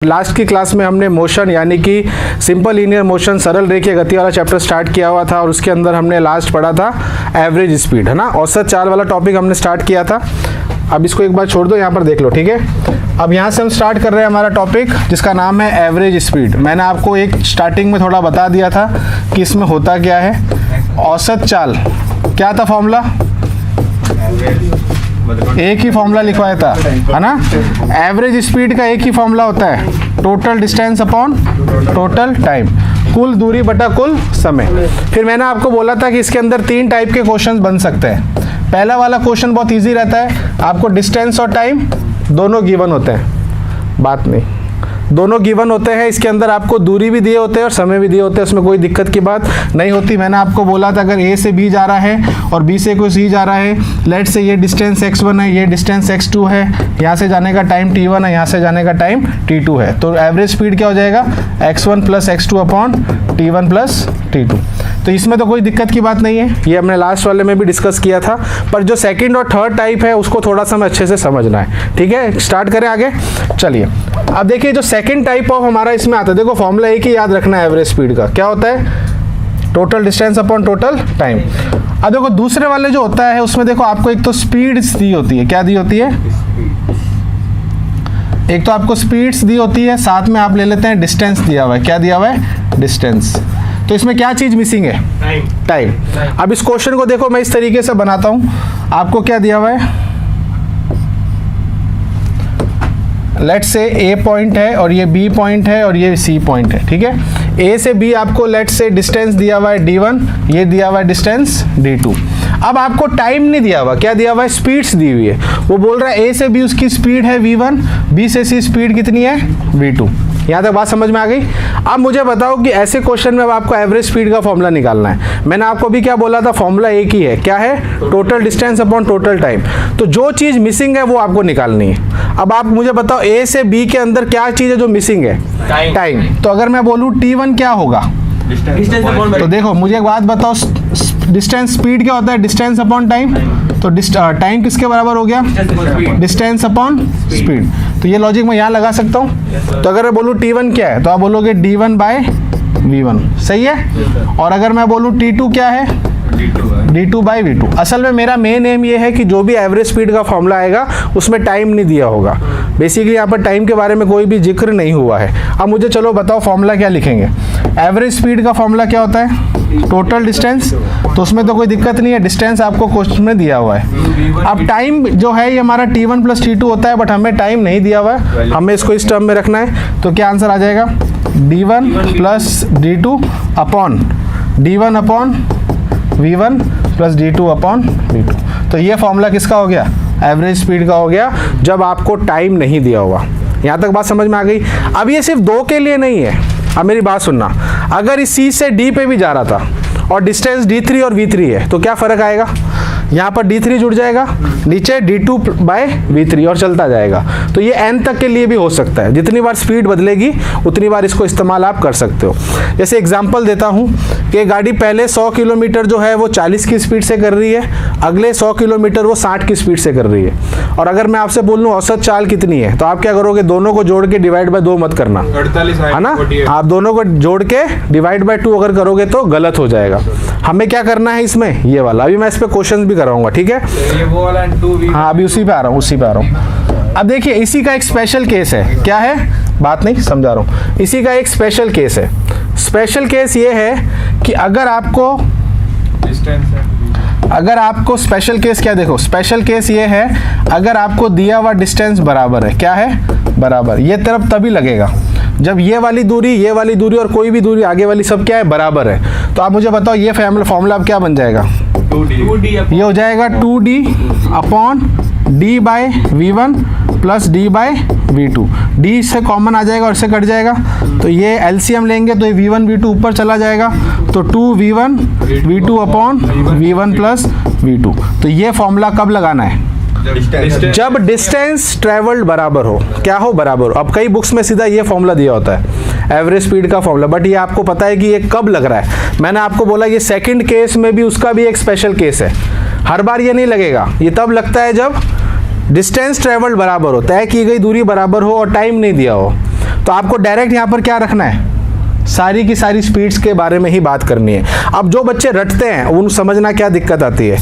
Last की class में हमने मोशन यानी कि सिंपल लीनियर मोशन सरल रेखीय गति वाला चैप्टर स्टार्ट किया हुआ था और उसके अंदर हमने लास्ट पढ़ा था एवरेज स्पीड, है ना। औसत चाल वाला टॉपिक हमने स्टार्ट किया था। अब इसको एक बार छोड़ दो, यहाँ पर देख लो, ठीक है। अब यहाँ से हम स्टार्ट कर रहे हैं हमारा टॉपिक जिसका नाम है एवरेज स्पीड। मैंने आपको एक स्टार्टिंग में थोड़ा बता दिया था कि इसमें होता क्या है। औसत चाल क्या था फॉर्मूला, एक ही फॉर्मूला लिखवाया था, है ना। एवरेज स्पीड का एक ही फॉर्मूला होता है, total distance upon total time, कुल दूरी बटा कुल समय। फिर मैंने आपको बोला था कि इसके अंदर तीन टाइप के क्वेश्चंस बन सकते हैं। पहला वाला क्वेश्चन बहुत इजी रहता है, आपको डिस्टेंस और टाइम दोनों गिवन होते हैं, बात नहीं, दोनों गिवन होते हैं। इसके अंदर आपको दूरी भी दिए होते हैं और समय भी दिए होते हैं, उसमें कोई दिक्कत की बात नहीं होती। मैंने आपको बोला था अगर ए से बी जा रहा है और बी से कोई सी जा रहा है, लेट से ये डिस्टेंस x1 है, ये डिस्टेंस x2 है, यहाँ से जाने का टाइम t1 है, यहाँ से जाने का टाइम t2 है, तो एवरेज स्पीड क्या हो जाएगा x1 plus x2 upon t1 plus t2। तो इसमें तो कोई दिक्कत की बात नहीं है, ये हमने लास्ट वाले में भी डिस्कस किया था। पर जो सेकंड और थर्ड टाइप है उसको थोड़ा सा हमें अच्छे से समझना है, ठीक है। स्टार्ट करें आगे, चलिए। अब देखिए जो सेकंड टाइप ऑफ हमारा इसमें आता है, देखो फॉर्मूला एक ही याद रखना है एवरेज स्पीड का, क्या होता है total distance upon total time. अब देखो दूसरे वाले जो होता है उसमें देखो आपको एक तो स्पीड दी होती है, क्या दी होती है, एक तो आपको स्पीड्स दी होती है, साथ में आप ले लेते हैं डिस्टेंस दिया हुआ है, क्या दिया हुआ है डिस्टेंस। तो इसमें क्या चीज मिसिंग है, टाइम। अब इस क्वेश्चन को देखो मैं इस तरीके से बनाता हूं, आपको क्या दिया हुआ है, लेट से ए पॉइंट है और ये बी पॉइंट है और ये सी पॉइंट है, ठीक है। ए से बी आपको लेट से डिस्टेंस दिया हुआ है d1, ये दिया हुआ है डिस्टेंस d2। अब आपको टाइम नहीं दिया हुआ, क्या दिया हुआ है, स्पीड्स दी हुई है। वो बोल रहा है ए से बी उसकी स्पीड है v1, बी से सी स्पीड कितनी है v2। यहाँ तक बात समझ में आ गई। अब मुझे बताओ कि ऐसे क्वेश्चन में अब आपको एवरेज स्पीड का फॉर्मूला निकालना है। मैंने आपको भी क्या बोला था, फॉर्मूला एक ही है, क्या है, total distance upon total time. तो जो चीज मिसिंग है वो आपको निकालनी है। अब आप मुझे बताओ ए से बी के अंदर क्या चीज है जो मिसिंग है, टाइम। तो अगर मैं बोलूँ t1 क्या होगा, तो देखो मुझे एक बात बताओ, डिस्टेंस स्पीड क्या होता है, डिस्टेंस अपॉन टाइम। तो टाइम किसके बराबर हो गया, डिस्टेंस अपॉन स्पीड। तो ये लॉजिक मैं यहाँ लगा सकता हूँ। तो अगर मैं बोलूँ t1 क्या है, तो आप बोलोगे d1 बाय v1, सही है। और अगर मैं बोलूँ t2 क्या है, d2 बाई v2। असल में मेरा मेन एम ये है कि जो भी एवरेज स्पीड का फॉर्मूला आएगा उसमें टाइम नहीं दिया होगा। बेसिकली यहाँ पर टाइम के बारे में कोई भी जिक्र नहीं हुआ है। अब मुझे चलो बताओ फॉर्मूला क्या लिखेंगे। एवरेज स्पीड का फॉर्मूला क्या होता है, टोटल डिस्टेंस, तो उसमें तो कोई दिक्कत नहीं है, डिस्टेंस आपको क्वेश्चन में दिया हुआ है। अब टाइम जो है ये हमारा t1 प्लस t2 होता है, बट हमें टाइम नहीं दिया हुआ है, हमें इसको इस टर्म में रखना है। तो क्या आंसर आ जाएगा, d1 plus d2 upon d1 upon v1 plus d2 upon v2। तो ये फॉर्मूला किसका हो गया, एवरेज स्पीड का हो गया, जब आपको टाइम नहीं दिया होगा। यहाँ तक बात समझ में आ गई। अब ये सिर्फ दो के लिए नहीं है, अब मेरी बात सुनना, अगर इस C से D पे भी जा रहा था और डिस्टेंस d3 और v3 है, तो क्या फ़र्क आएगा, यहाँ पर d3 जुड़ जाएगा, नीचे d2 बाय v3 और चलता जाएगा। तो ये n तक के लिए भी हो सकता है, जितनी बार स्पीड बदलेगी उतनी बार इसको इस्तेमाल आप कर सकते हो। जैसे एग्जांपल देता हूँ कि गाड़ी पहले 100 किलोमीटर जो है वो 40 की स्पीड से कर रही है, अगले 100 किलोमीटर वो 60 की स्पीड से कर रही है। और अगर मैं आपसे बोल लूँ औसत चाल कितनी है, तो आप क्या करोगे, दोनों को जोड़ के डिवाइड बाय 2 मत करना, है ना। आप दोनों को जोड़ के डिवाइड बाय 2 अगर करोगे तो गलत हो जाएगा। हमें क्या करना है इसमें, ये वाला। अभी मैं इस पर क्वेश्चन भी कराऊंगा, ठीक है। हाँ अभी उसी पे आ रहा हूँ, अब देखिए इसी का एक स्पेशल केस है, क्या है, बात नहीं समझा रहा हूँ। इसी का एक स्पेशल केस है। स्पेशल केस ये है कि अगर आपको स्पेशल केस क्या, देखो स्पेशल केस ये है, अगर आपको दिया हुआ डिस्टेंस बराबर है, क्या है, बराबर, ये तरफ तभी लगेगा जब ये वाली दूरी और कोई भी दूरी आगे वाली सब क्या है, बराबर है। तो आप मुझे बताओ ये फॉर्मूला अब क्या बन जाएगा, 2D। ये हो जाएगा 2D upon d by v1 plus d by v2। d से कॉमन आ जाएगा और इससे कट जाएगा, तो ये एलसीएम लेंगे तो ये v1 v2 ऊपर चला जाएगा, तो 2v1 v2 upon v1 plus v2। तो ये फॉर्मूला कब लगाना है, जब डिस्टेंस ट्रेवल्ड बराबर हो, क्या हो, बराबर हो। अब कई बुक्स में सीधा ये फॉर्मूला दिया होता है एवरेज स्पीड का फॉर्मूला, बट ये आपको पता है कि ये कब लग रहा है। मैंने आपको बोला ये सेकंड केस में भी उसका भी एक स्पेशल केस है, हर बार ये नहीं लगेगा, ये तब लगता है जब डिस्टेंस ट्रेवल्ड बराबर हो, तय की गई दूरी बराबर हो और टाइम नहीं दिया हो। तो आपको डायरेक्ट यहाँ पर क्या रखना है, सारी की सारी स्पीड्स के बारे में ही बात करनी है। अब जो बच्चे रटते हैं उन समझना क्या दिक्कत आती है,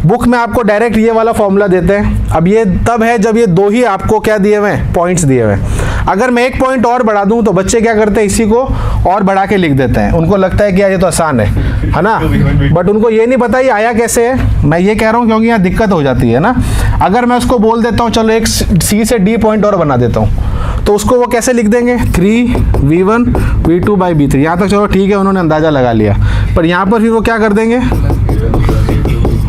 बुक में आपको डायरेक्ट ये वाला फॉर्मूला देते हैं। अब ये तब है जब ये दो ही आपको क्या दिए हुए हैं, पॉइंट्स दिए हुए हैं। अगर मैं एक पॉइंट और बढ़ा दूं तो बच्चे क्या करते हैं, इसी को और बढ़ा के लिख देते हैं। उनको लगता है कि यार ये तो आसान है ना, बट उनको ये नहीं पता ये आया कैसे है। मैं ये कह रहा हूँ क्योंकि यहाँ दिक्कत हो जाती है ना। अगर मैं उसको बोल देता हूँ चलो एक सी से डी पॉइंट और बना देता हूँ, तो उसको वो कैसे लिख देंगे, 3v1 v2 बाई v3। यहाँ तक चलो ठीक है, उन्होंने अंदाज़ा लगा लिया, पर यहाँ पर फिर वो क्या कर देंगे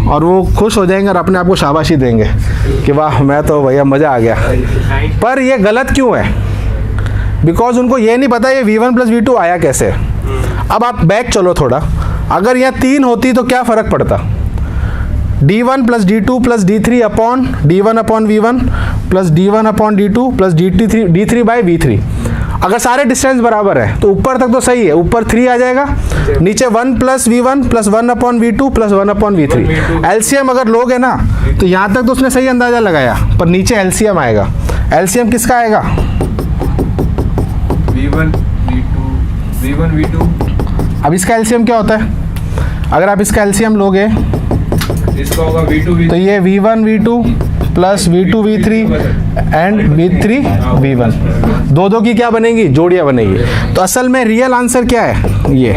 और वो खुश हो जाएंगे और अपने आप को शाबाशी देंगे कि वाह मैं तो भैया मज़ा आ गया। पर ये गलत क्यों है, बिकॉज उनको ये नहीं पता ये v1 प्लस v2 आया कैसे। अब आप बैक चलो थोड़ा, अगर यहाँ 3 होती तो क्या फ़र्क पड़ता, d1 plus d2 plus d3 upon d1 upon v1 plus d1 upon d2 plus d3 by v3। अगर सारे डिस्टेंस बराबर है तो ऊपर तक तो सही है, ऊपर 3 आ जाएगा, नीचे 1 plus v1 plus 1 upon v2 plus 1 upon v3। LCM अगर लोग है ना तो यहाँ तक तो उसने सही अंदाजा लगाया, पर नीचे एलसीएम आएगा। एलसीएम किसका आएगा, v1 v2। अब इसका एलसीएम क्या होता है, अगर आप इसका एलसीएम लोगे इसका होगा v2 तो ये v1 v2 plus v2 v3 and v3 v1, दो की क्या बनेगी, जोड़ियाँ बनेगी। तो असल में रियल आंसर क्या है ये।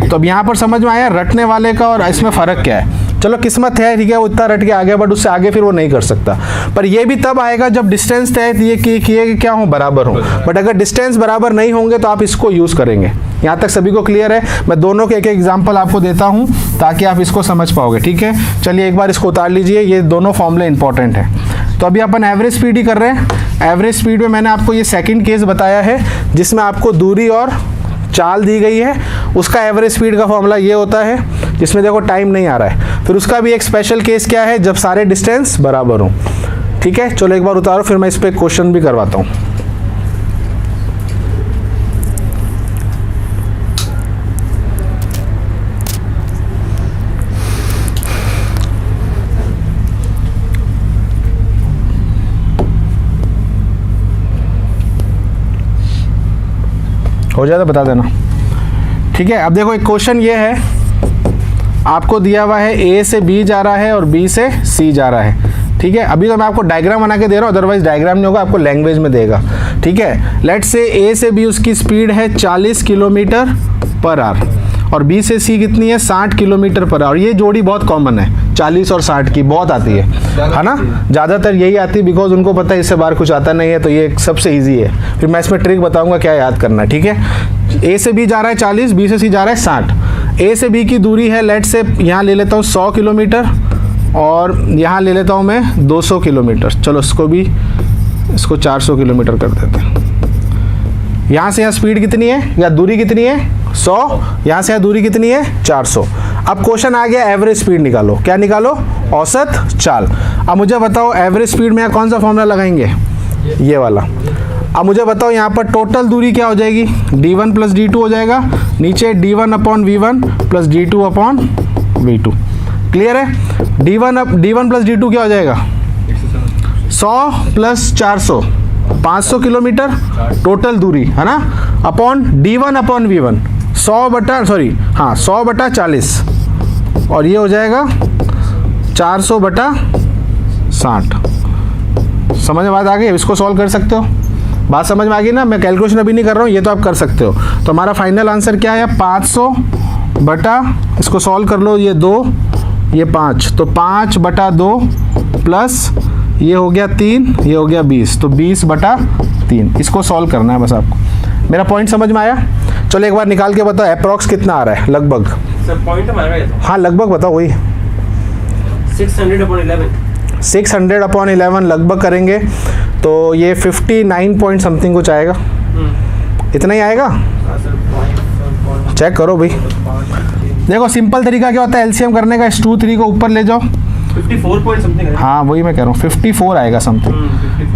तो अब यहाँ पर समझ में आया रटने वाले का और इसमें फ़र्क क्या है। चलो किस्मत है, ठीक है, वो इतना रट के आ गया, बट उससे आगे फिर वो नहीं कर सकता। पर ये भी तब आएगा जब डिस्टेंस तय ये कि क्या हो, बराबर हो। बट अगर डिस्टेंस बराबर नहीं होंगे तो आप इसको यूज़ करेंगे। यहाँ तक सभी को क्लियर है। मैं दोनों के एक एक एग्जाम्पल आपको देता हूँ ताकि आप इसको समझ पाओगे, ठीक है। चलिए एक बार इसको उतार लीजिए, ये दोनों फॉर्मूले इंपॉर्टेंट हैं। तो अभी अपन एवरेज स्पीड ही कर रहे हैं। एवरेज स्पीड में मैंने आपको ये सेकंड केस बताया है जिसमें आपको दूरी और चाल दी गई है। उसका एवरेज स्पीड का फॉर्मूला ये होता है, जिसमें देखो टाइम नहीं आ रहा है। फिर उसका भी एक स्पेशल केस क्या है, जब सारे डिस्टेंस बराबर हों, ठीक है। चलो एक बार उतारो, फिर मैं इस पर क्वेश्चन भी करवाता हूँ। हो जाए तो बता देना, ठीक है। अब देखो एक क्वेश्चन ये है, आपको दिया हुआ है ए से बी जा रहा है और बी से सी जा रहा है, ठीक है। अभी तो मैं आपको डायग्राम बना के दे रहा हूँ, अदरवाइज डायग्राम नहीं होगा, आपको लैंग्वेज में देगा, ठीक है। लेट्स से ए से बी उसकी स्पीड है 40 किलोमीटर पर आवर और बी से सी कितनी है, 60 किलोमीटर पर आवर। ये जोड़ी बहुत कॉमन है, 40 और 60 की बहुत आती है ना। ज़्यादातर यही आती है बिकॉज उनको पता है इससे बाहर कुछ आता नहीं है, तो ये सबसे ईजी है। फिर मैं इसमें ट्रिक बताऊंगा क्या याद करना है, ठीक है। ए से बी जा रहा है 40, बी से सी जा रहा है 60। ए से बी की दूरी है, लेट से यहाँ ले लेता हूँ 100 किलोमीटर और यहाँ ले लेता हूँ मैं 200 किलोमीटर। चलो इसको 400 किलोमीटर कर देते हैं। यहाँ से यहाँ स्पीड कितनी है या दूरी कितनी है, 100। यहाँ से यहाँ दूरी कितनी है, 400। अब क्वेश्चन आ गया एवरेज स्पीड निकालो। क्या निकालो, औसत चाल। अब मुझे बताओ एवरेज स्पीड में कौन सा फॉर्मूला लगाएंगे, ये वाला। अब मुझे बताओ यहाँ पर टोटल दूरी क्या हो जाएगी, d1 प्लस d2 हो जाएगा, नीचे d1 upon v1 plus d2 upon v2। Clear है। d1 प्लस d2 क्या हो जाएगा, 100 प्लस 400, 500 किलोमीटर टोटल दूरी है ना, अपॉन d1 अपॉन v1 100 बटा 40 और ये हो जाएगा 400 बटा 60। समझ में बात आ गई। अब इसको सॉल्व कर सकते हो, बात समझ में आ गई ना। मैं कैलकुलेशन अभी नहीं कर रहा हूँ, ये तो आप कर सकते हो। तो हमारा फाइनल आंसर क्या है, 500 बटा, इसको सॉल्व कर लो, ये 2 ये 5, तो 5 बटा 2 प्लस ये हो गया 3, ये हो गया 20, तो 20 बटा 3। इसको सॉल्व करना है बस आपको। मेरा पॉइंट समझ में आया। चलो एक बार निकाल के बताओ अप्रॉक्स कितना आ रहा है लगभग। सर पॉइंट हमारा ये तो हाँ लगभग बताओ, वही 600 अपॉन 11 लगभग करेंगे तो ये 59 पॉइंट समथिंग कुछ आएगा। इतना ही आएगा, चेक करो भाई। देखो सिंपल तरीका क्या होता है एलसीएम करने का, इस 2 3 को ऊपर ले जाओ, 54 पॉइंट समथिंग है। हाँ वही मैं कह रहा हूँ, 54 आएगा समथिंग,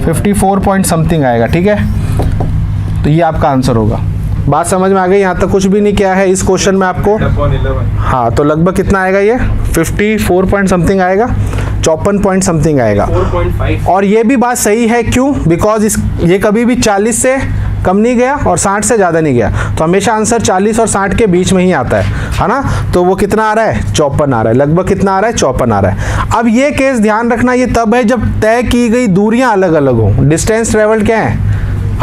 54 पॉइंट समथिंग आएगा, ठीक है। तो ये आपका आंसर होगा। बात समझ में आ गई। यहाँ तक कुछ भी नहीं किया है इस क्वेश्चन में आपको। हाँ तो लगभग कितना आएगा, ये 54 पॉइंट समथिंग आएगा, 54 पॉइंट समथिंग आएगा। 4.5। और ये भी बात सही है, क्यों, बिकॉज ये कभी भी 40 से कम नहीं गया और 60 से ज़्यादा नहीं गया, तो हमेशा आंसर 40 और 60 के बीच में ही आता है ना। तो वो कितना आ रहा है, 54 आ रहा है, लगभग कितना आ रहा है, 54 आ रहा है। अब ये केस ध्यान रखना, ये तब है जब तय की गई दूरियां अलग अलग हों, डिस्टेंस ट्रेवल्ड क्या है,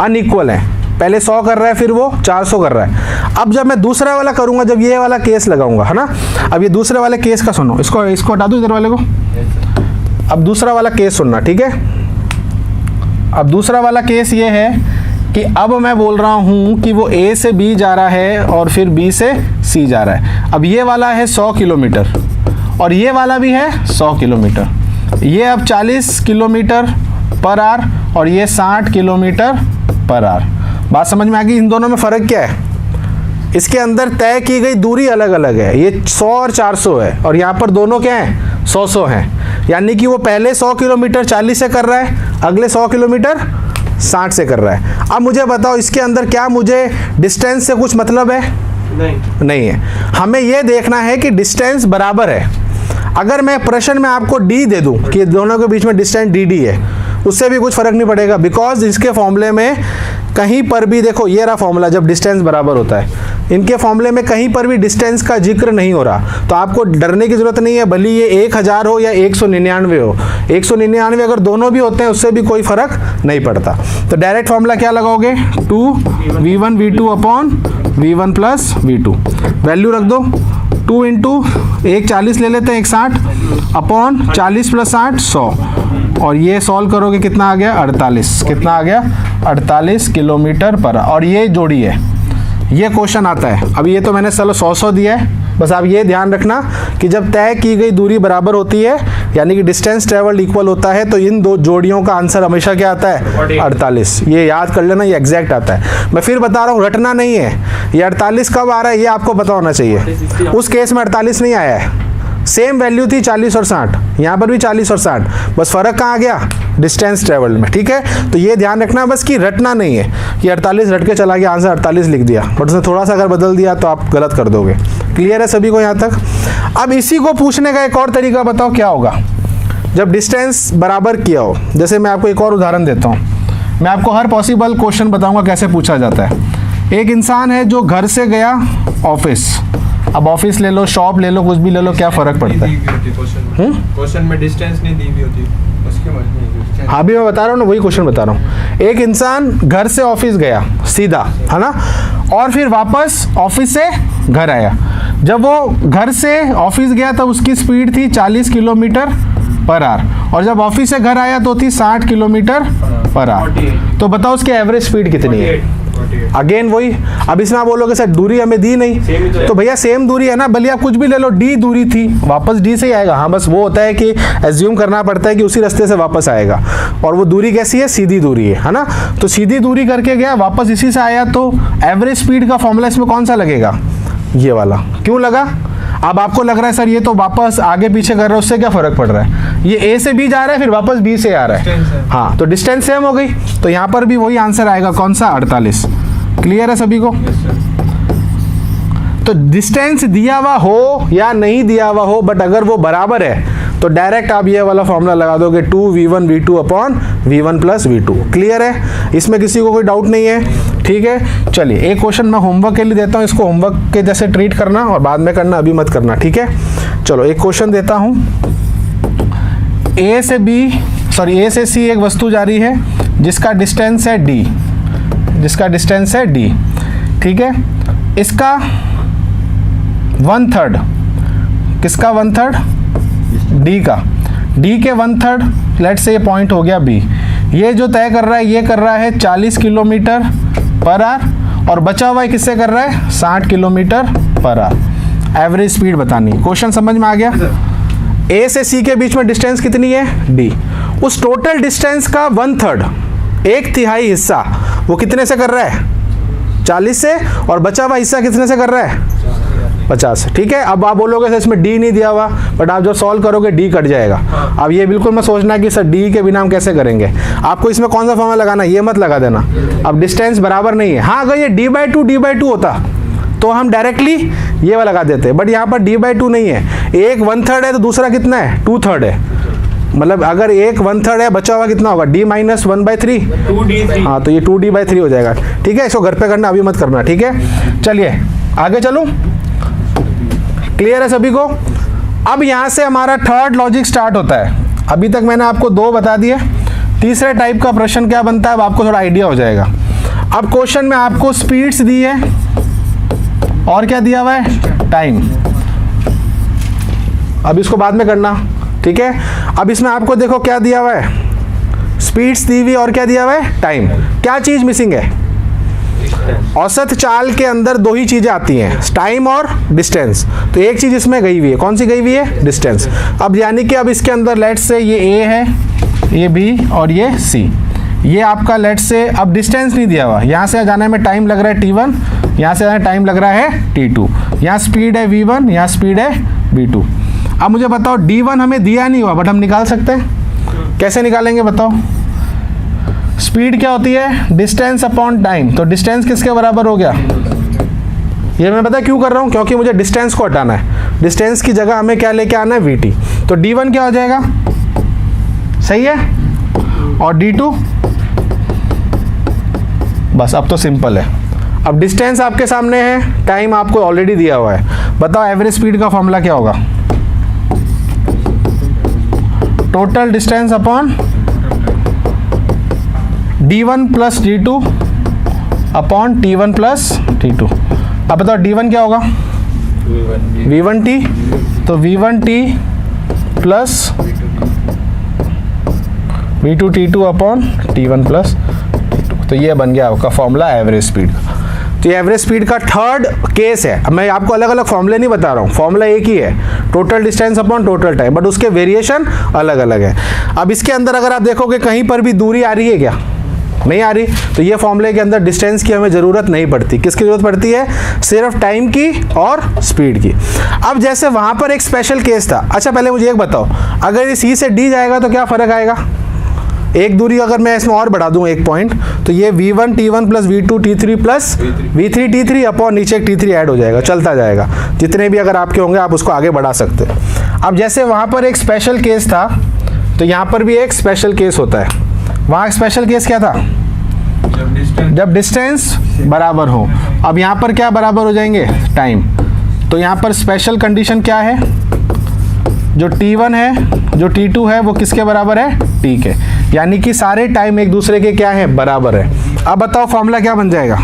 अनइक्वल है। पहले 100 कर रहा है, फिर वो 400 कर रहा है। अब जब मैं दूसरा वाला करूंगा, जब ये वाला केस लगाऊंगा, है ना, अब ये दूसरे वाले केस का सुनो, इसको हटा दूं इधर वाले को। अब दूसरा वाला केस सुनना, ठीक है। अब दूसरा वाला केस ये है कि अब मैं बोल रहा हूं कि वो A से B जा रहा है और फिर B से C जा रहा है। अब ये वाला है 100 किलोमीटर और ये वाला भी है 100 किलोमीटर। ये अब 40 किलोमीटर पर आवर और ये 60 किलोमीटर पर आवर। बात समझ में आ गई? इन दोनों में फ़र्क क्या है? इसके अंदर तय की गई दूरी अलग अलग है, ये 100 और 400 है और यहाँ पर दोनों क्या हैं, 100 हैं। यानी कि वो पहले 100 किलोमीटर 40 से कर रहा है, अगले 100 किलोमीटर 60 से कर रहा है। अब मुझे बताओ, इसके अंदर क्या मुझे डिस्टेंस से कुछ मतलब है? नहीं है। हमें ये देखना है कि डिस्टेंस बराबर है। अगर मैं प्रश्न में आपको डी दे दूं कि दोनों के बीच में डिस्टेंस डी है, उससे भी कुछ फर्क नहीं पड़ेगा, बिकॉज इसके फॉर्मूले में कहीं पर भी, देखो ये रहा फॉर्मूला जब डिस्टेंस बराबर होता है, इनके फॉर्मूले में कहीं पर भी डिस्टेंस का जिक्र नहीं हो रहा, तो आपको डरने की जरूरत नहीं है। भले ये 1000 हो या 199 हो, 199 अगर दोनों भी होते हैं उससे भी कोई फर्क नहीं पड़ता। तो डायरेक्ट फॉर्मूला क्या लगाओगे, 2v1 v2 upon v1 plus v2, value रख दो 2 इंटू एक 40 ले लेते हैं, एक 60 अपॉन 40 प्लस 60 100, और ये सॉल्व करोगे कितना आ गया, 48। कितना आ गया, 48 किलोमीटर पर। और ये जोड़ी है, ये क्वेश्चन आता है। अब ये तो मैंने चलो 100 दिया है, बस आप ये ध्यान रखना कि जब तय की गई दूरी बराबर होती है, यानी कि डिस्टेंस ट्रेवल्ड इक्वल होता है, तो इन दो जोड़ियों का आंसर हमेशा क्या आता है, 48। ये याद कर लेना, ये एग्जैक्ट आता है। मैं फिर बता रहा हूँ, रटना नहीं है। ये 48 कब आ रहा है ये आपको पता होना चाहिए। उस केस में 48 नहीं आया है, सेम वैल्यू थी 40 और 60, यहाँ पर भी 40 और 60, बस फ़र्क कहाँ आ गया, डिस्टेंस ट्रेवल्ड में। ठीक है, तो ये ध्यान रखना बस कि रटना नहीं है कि 48 रट के चला गया, आंसर 48 लिख दिया, बट उसने थोड़ा सा अगर बदल दिया तो आप गलत कर दोगे। क्लियर है सभी को यहाँ तक? अब इसी को पूछने का एक और तरीका बताओ क्या होगा जब डिस्टेंस बराबर किया हो। जैसे मैं आपको एक और उदाहरण देता हूँ, मैं आपको हर पॉसिबल क्वेश्चन बताऊँगा कैसे पूछा जाता है। एक इंसान है जो घर से गया ऑफिस, अब ऑफिस ले लो, शॉप ले लो, कुछ भी ले लो, क्या फ़र्क पड़ता है? क्वेश्चन में डिस्टेंस नहीं दी हुई होती, उसके मतलब हाँ भी मैं बता रहा हूँ ना, वही क्वेश्चन बता रहा हूँ। एक इंसान घर से ऑफिस गया सीधा, है ना, और फिर वापस ऑफिस से घर आया। जब वो घर से ऑफिस गया तब उसकी स्पीड थी 40 किलोमीटर पर आवर, और जब ऑफिस से घर आया तो थी 60 किलोमीटर पर आवर। तो बताओ उसकी एवरेज स्पीड कितनी है? अगेन वही, अब इसमें आप बोलोगे सर दूरी हमें दी नहीं, तो भैया सेम दूरी है ना, भले आप कुछ भी ले लो, डी दूरी थी, वापस डी से ही आएगा। हाँ बस वो होता है कि एज्यूम करना पड़ता है कि उसी रास्ते से वापस आएगा, और वो दूरी कैसी है, सीधी दूरी है ना। तो सीधी दूरी करके गया, वापस इसी से आया, तो एवरेज स्पीड का फॉर्मूला इसमें कौन सा लगेगा, ये वाला। क्यों लगा? अब आपको लग रहा है सर ये तो वापस आगे पीछे कर रहा है, उससे क्या फ़र्क पड़ रहा है, ये ए से बी जा रहा है फिर वापस बी से आ रहा है। हाँ, तो डिस्टेंस सेम हो गई, तो यहाँ पर भी वही आंसर आएगा, कौन सा, 48। क्लियर है सभी को? तो डिस्टेंस दिया हुआ हो या नहीं दिया हुआ हो, बट अगर वो बराबर है तो डायरेक्ट आप ये वाला फॉर्मूला लगा दोगे, 2v1 v2 upon v1 plus v2। Clear है? इसमें किसी को कोई डाउट नहीं है? ठीक है, चलिए एक क्वेश्चन मैं होमवर्क के लिए देता हूँ, इसको होमवर्क के जैसे ट्रीट करना और बाद में करना, अभी मत करना। ठीक है, चलो एक क्वेश्चन देता हूँ। ए से सी एक वस्तु जा रही है जिसका डिस्टेंस है d, जिसका डिस्टेंस है d। ठीक है, इसका 1/3, किसका 1/3, d का, d के 1/3 लेट से ये पॉइंट हो गया b। ये जो तय कर रहा है ये कर रहा है 40 किलोमीटर पर आवर, और बचा हुआ किससे कर रहा है, 60 kilometre per hour. Average speed बतानी। क्वेश्चन समझ में आ गया? ए से सी के बीच में डिस्टेंस कितनी है, d। उस टोटल डिस्टेंस का 1/3, 1/3 हिस्सा वो कितने से कर रहा है, 40 से, और बचा हुआ हिस्सा कितने से कर रहा है, 50। ठीक है, अब आप बोलोगे सर इसमें डी नहीं दिया हुआ, बट आप जब सॉल्व करोगे डी कट जाएगा। अब ये बिल्कुल मत सोचना कि सर डी के बिना हम कैसे करेंगे, आपको इसमें कौन सा फॉर्मूला लगाना, ये मत लगा देना। अब डिस्टेंस बराबर नहीं है। हाँ, अगर ये d/2 होता तो हम डायरेक्टली ये वाला लगा देते, बट यहाँ पर d/2 नहीं है, एक 1/3 है तो दूसरा कितना है, 2/3 है। मतलब अगर एक 1/3 है, बचा हुआ कितना होगा, d माइनस 1/3। 2d3। हाँ, तो ये 2d/3 हो जाएगा। ठीक है, इसको घर पे करना, अभी मत करना। ठीक है, चलिए आगे चलूँ। क्लियर है सभी को? अब यहाँ से हमारा थर्ड लॉजिक स्टार्ट होता है। अभी तक मैंने आपको 2 बता दिए। तीसरे टाइप का प्रश्न क्या बनता है, अब आपको थोड़ा आइडिया हो जाएगा। अब क्वेश्चन में आपको स्पीड्स दी है और क्या दिया हुआ है, टाइम। अब इसको बाद में करना, ठीक है। अब इसमें आपको देखो क्या दिया हुआ है, स्पीड्स दी हुई और क्या दिया हुआ है, टाइम। क्या चीज मिसिंग है? औसत चाल के अंदर 2 ही चीजें आती हैं, टाइम और डिस्टेंस। तो एक चीज इसमें गई हुई है, कौन सी गई हुई है, डिस्टेंस। अब यानी कि अब इसके अंदर लेट्स से ये ए है, ये बी और ये सी। ये आपका लेट्स से अब डिस्टेंस नहीं दिया हुआ, यहाँ से जाने में टाइम लग रहा है t1, यहाँ से जाने टाइम लग रहा है t2। यहाँ स्पीड है v1, यहाँ स्पीड है v2। अब मुझे बताओ d1 हमें दिया नहीं हुआ, बट हम निकाल सकते हैं। कैसे निकालेंगे बताओ? स्पीड क्या होती है, डिस्टेंस अपॉन टाइम। तो डिस्टेंस किसके बराबर हो गया, ये मैं पता क्यों कर रहा हूँ, क्योंकि मुझे डिस्टेंस को हटाना है। डिस्टेंस की जगह हमें क्या लेके आना है, vt। तो d1 क्या हो जाएगा, सही है, और d2 बस। अब तो सिंपल है। अब डिस्टेंस आपके सामने है, टाइम आपको ऑलरेडी दिया हुआ है। बताओ एवरेज स्पीड का फॉर्मूला क्या होगा, total distance upon d1 plus d2 upon t1 plus t2। अब बताओ d1 क्या होगा, v1t। तो v1t plus v2t2 upon t1 plus t2। तो ये बन गया आपका फॉर्मूला एवरेज स्पीड का। तो ये एवरेज स्पीड का थर्ड केस है। अब मैं आपको अलग अलग फॉर्मूले नहीं बता रहा हूँ, फॉर्मूला एक ही है, total distance upon total time, but उसके वेरिएशन अलग अलग है। अब इसके अंदर अगर आप देखोगे कहीं पर भी दूरी आ रही है क्या, नहीं आ रही, तो ये फॉर्मूले के अंदर डिस्टेंस की हमें ज़रूरत नहीं पड़ती। किसकी ज़रूरत पड़ती है, सिर्फ टाइम की और स्पीड की। अब जैसे वहाँ पर एक स्पेशल केस था। अच्छा पहले मुझे एक बताओ, अगर ये सी से डी जाएगा तो क्या फ़र्क आएगा? एक दूरी अगर मैं इसमें और बढ़ा दूं एक पॉइंट, तो ये v1 t1 plus v2 t3 plus v3 t3 upon नीचे t3 ऐड हो जाएगा, चलता जाएगा। जितने भी अगर आपके होंगे आप उसको आगे बढ़ा सकते हैं। अब जैसे वहाँ पर एक स्पेशल केस था, तो यहाँ पर भी एक स्पेशल केस होता है। वहाँ स्पेशल केस क्या था, जब डिस्टेंस बराबर हो। अब यहाँ पर क्या बराबर हो जाएंगे, टाइम। तो यहाँ पर स्पेशल कंडीशन क्या है, जो t1 है जो t2 है वो किसके बराबर है, t के। यानी कि सारे टाइम एक दूसरे के क्या है, बराबर है। अब बताओ फॉर्मूला क्या बन जाएगा।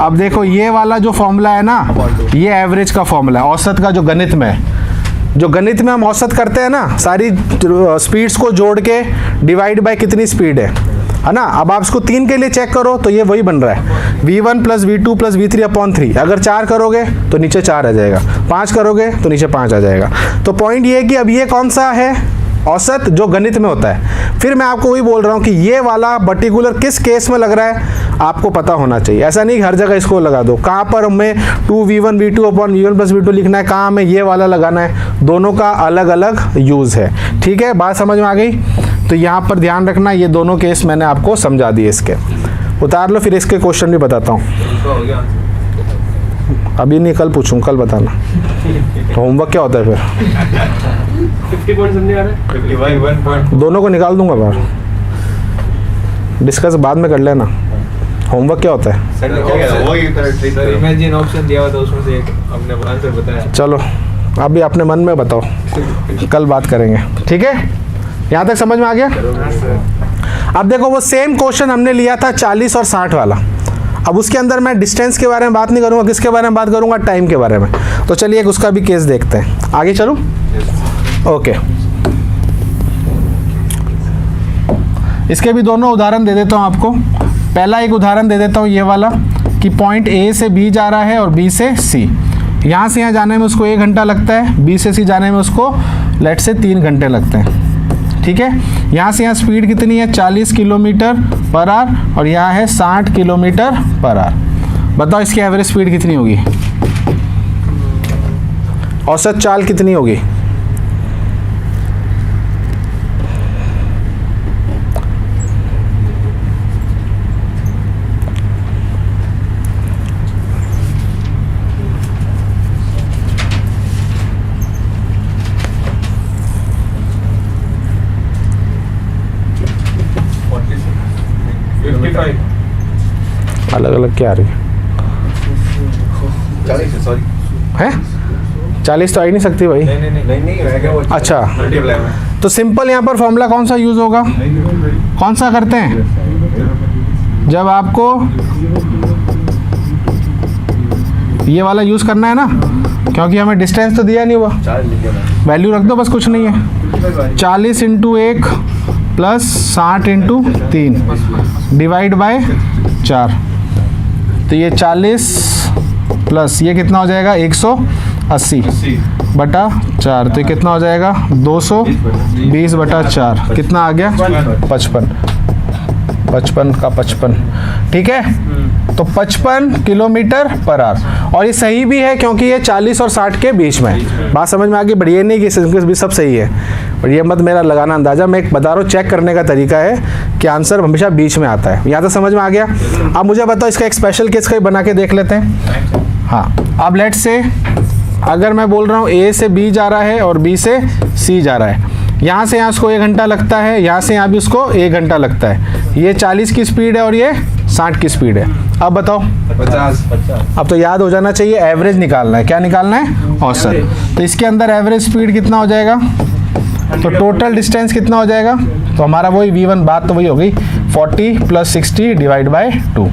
अब देखो ये वाला जो फॉर्मूला है ना, ये एवरेज का फॉर्मूला है, औसत का, जो गणित में है। जो गणित में हम औसत करते हैं ना, सारी स्पीड्स को जोड़ के डिवाइड बाय कितनी स्पीड है ना। अब आप इसको 3 के लिए चेक करो तो ये वही बन रहा है, v1 plus v2 plus v3 upon 3। अगर 4 करोगे तो नीचे 4 आ जाएगा, 5 करोगे तो नीचे 5 आ जाएगा। तो पॉइंट ये है कि अब ये कौन सा है, औसत, जो गणित में होता है। फिर मैं आपको वही बोल रहा हूँ कि ये वाला पर्टिकुलर किस केस में लग रहा है आपको पता होना चाहिए। ऐसा नहीं कि हर जगह इसको लगा दो। कहाँ पर हमें 2v1 v2 upon v1 plus v2 लिखना है, कहाँ हमें ये वाला लगाना है, दोनों का अलग अलग यूज़ है। ठीक है, बात समझ में आ गई। तो यहाँ पर ध्यान रखना, ये दोनों केस मैंने आपको समझा दिए। इसके उतार लो, फिर इसके क्वेश्चन भी बताता हूँ। अभी नहीं, कल पूछूँ, कल बताना। तो होमवर्क क्या होता है फिर, 50 पॉइंट समझे आ रहे हैं, 51 पॉइंट दोनों को निकाल दूंगा बाहर, डिस्कस बाद में कर लेना। होमवर्क क्या होता है, सर इमेजिन ऑप्शन दिया हुआ था, उसमें से एक हमने आंसर बताया। चलो अभी अपने मन में बताओ, कल बात करेंगे। ठीक है, यहाँ तक समझ में आ गया। अब देखो वो सेम क्वेश्चन हमने लिया था 40 और 60 वाला। अब उसके अंदर मैं डिस्टेंस के बारे में बात नहीं करूँगा, किसके बारे में बात करूँगा, टाइम के बारे में। तो चलिए एक उसका भी केस देखते हैं। आगे चलूँ, ओके। इसके भी दोनों उदाहरण दे देता हूँ आपको। पहला एक उदाहरण दे देता हूँ ये वाला, कि पॉइंट ए से बी जा रहा है और बी से सी। यहाँ से यहाँ जाने में उसको 1 घंटा लगता है, बी से सी जाने में उसको लेट से 3 घंटे लगते हैं। ठीक है, यहाँ से यहाँ स्पीड कितनी है, 40 किलोमीटर पर आवर, और यहाँ है 60 किलोमीटर पर आवर। बताओ इसकी एवरेज स्पीड कितनी होगी, औसत चाल कितनी होगी। अलग अलग क्या आ रही है? 40 है, सॉरी। हैं 40 तो आ ही नहीं सकती भाई। नहीं रह गया वो। अच्छा, मल्टीप्लाई में। तो सिंपल यहाँ पर फॉर्मूला कौन सा यूज़ होगा? कौन सा करते हैं? जब आपको ये वाला यूज़ करना है ना, क्योंकि हमें डिस्टेंस तो दिया नहीं हुआ, 4 लिख दिया मैंने। वैल्यू रख दो बस, कुछ नहीं है। 40 into 1 plus 60 into 3 divide by 4। तो ये 40 प्लस ये कितना हो जाएगा? 180 बटा 4। तो ये कितना हो जाएगा? 220 बटा 4। कितना आ गया? 55 का 55। ठीक है, तो 55 किलोमीटर पर आवर। और ये सही भी है क्योंकि ये 40 और 60 के बीच में है। बात समझ में आ गई? बढ़िया नहीं कि इसमें भी सब सही है, और ये मत मेरा लगाना अंदाजा, मैं एक बता रहा हूँ, चेक करने का तरीका है कि आंसर हमेशा बीच में आता है। यहाँ तक समझ में आ गया? अब मुझे बताओ, इसका एक स्पेशल केस कहीं बना के देख लेते हैं। हाँ, अब लेट्स से अगर मैं बोल रहा हूँ ए से बी जा रहा है और बी से सी जा रहा है, यहाँ से यहाँ उसको 1 घंटा लगता है, यहाँ से यहाँ भी उसको 1 घंटा लगता है। ये 40 की स्पीड है और ये 60 की स्पीड है। अब बताओ 50। अब तो याद हो जाना चाहिए, एवरेज निकालना है। क्या निकालना है? औसत। तो इसके अंदर एवरेज स्पीड कितना हो जाएगा? तो टोटल डिस्टेंस कितना हो जाएगा? तो हमारा वही V1, बात तो वही हो गई, 40 प्लस 60 डिवाइड बाय 2।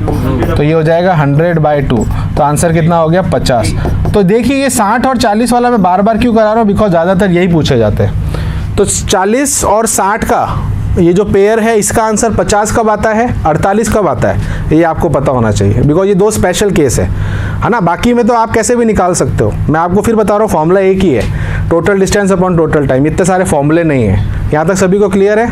तो ये हो जाएगा 100/2। तो आंसर कितना हो गया? 50। तो देखिए, ये 60 और 40 वाला मैं बार बार क्यों करा रहा हूँ? बिकॉज ज़्यादातर यही पूछे जाते हैं। तो 40 और 60 का ये जो पेयर है, इसका आंसर 50 कब आता है, 48 कब आता है, ये आपको पता होना चाहिए, बिकॉज ये 2 स्पेशल केस है ना। बाकी में तो आप कैसे भी निकाल सकते हो। मैं आपको फिर बता रहा हूँ, फॉर्मूला एक ही है, total distance upon total time. इतने सारे फॉर्मूले नहीं है। यहाँ तक सभी को क्लियर है?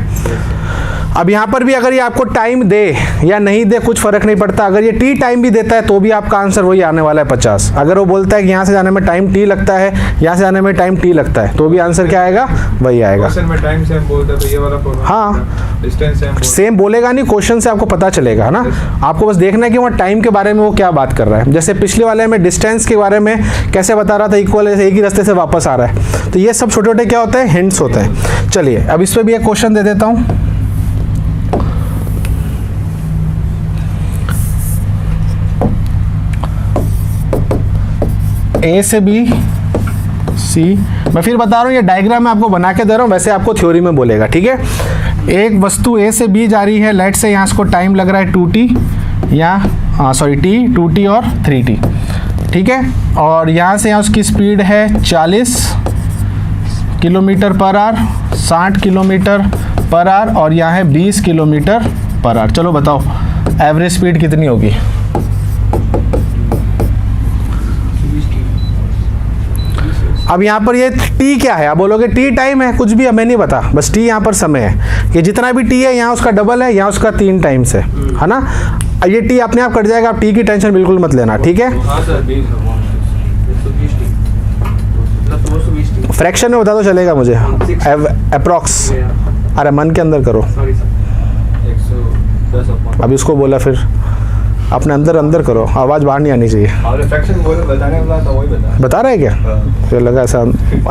अब यहाँ पर भी अगर ये आपको टाइम दे या नहीं दे कुछ फ़र्क नहीं पड़ता। अगर ये टी टाइम भी देता है तो भी आपका आंसर वही आने वाला है, 50। अगर वो बोलता है कि यहाँ से जाने में टाइम टी लगता है, यहाँ से जाने में टाइम टी लगता है, तो भी आंसर क्या आएगा? वही आएगा। क्वेश्चन में टाइम सेम बोलता है तो ये वाला फॉर्मूला। हाँ, डिस्टेंस सेम बोलेगा नहीं, क्वेश्चन से आपको पता चलेगा, है ना। आपको बस देखना है कि वहाँ टाइम के बारे में वो क्या बात कर रहा है। जैसे पिछले वाले में डिस्टेंस के बारे में कैसे बता रहा था, इक्वल एक ही रास्ते से वापस आ रहा है। तो ये सब छोटे छोटे क्या होते हैं? हिंट्स होते हैं। चलिए, अब इस पर भी एक क्वेश्चन दे देता हूँ। ए से बी सी, मैं फिर बता रहा हूँ, ये डायग्राम मैं आपको बना के दे रहा हूँ, वैसे आपको थ्योरी में बोलेगा। ठीक है, एक वस्तु ए से बी जा रही है, लेट से यहाँ इसको टाइम लग रहा है 2t या सॉरी t, और 3t। ठीक है, और यहाँ से यहाँ उसकी स्पीड है 40 kilometre per hour, 60 kilometre per hour, और यहाँ है 20 किलोमीटर पर आवर। चलो बताओ एवरेज स्पीड कितनी होगी? अब यहाँ पर ये t क्या है? आप बोलोगे t टाइम है, कुछ भी हमें नहीं पता, बस t यहाँ पर समय है। ये जितना भी t है यहाँ उसका डबल है, यहाँ उसका 3 टाइम्स है ना। ये t अपने आप कट जाएगा, आप t की टेंशन बिल्कुल मत लेना। ठीक है, फ्रैक्शन में बता दो चलेगा मुझे, अप्रॉक्स। अरे मन के अंदर करो, अभी उसको बोला, फिर अपने अंदर अंदर करो, आवाज़ बाहर नहीं आनी चाहिए। बता रहे क्या? फिर लगा ऐसा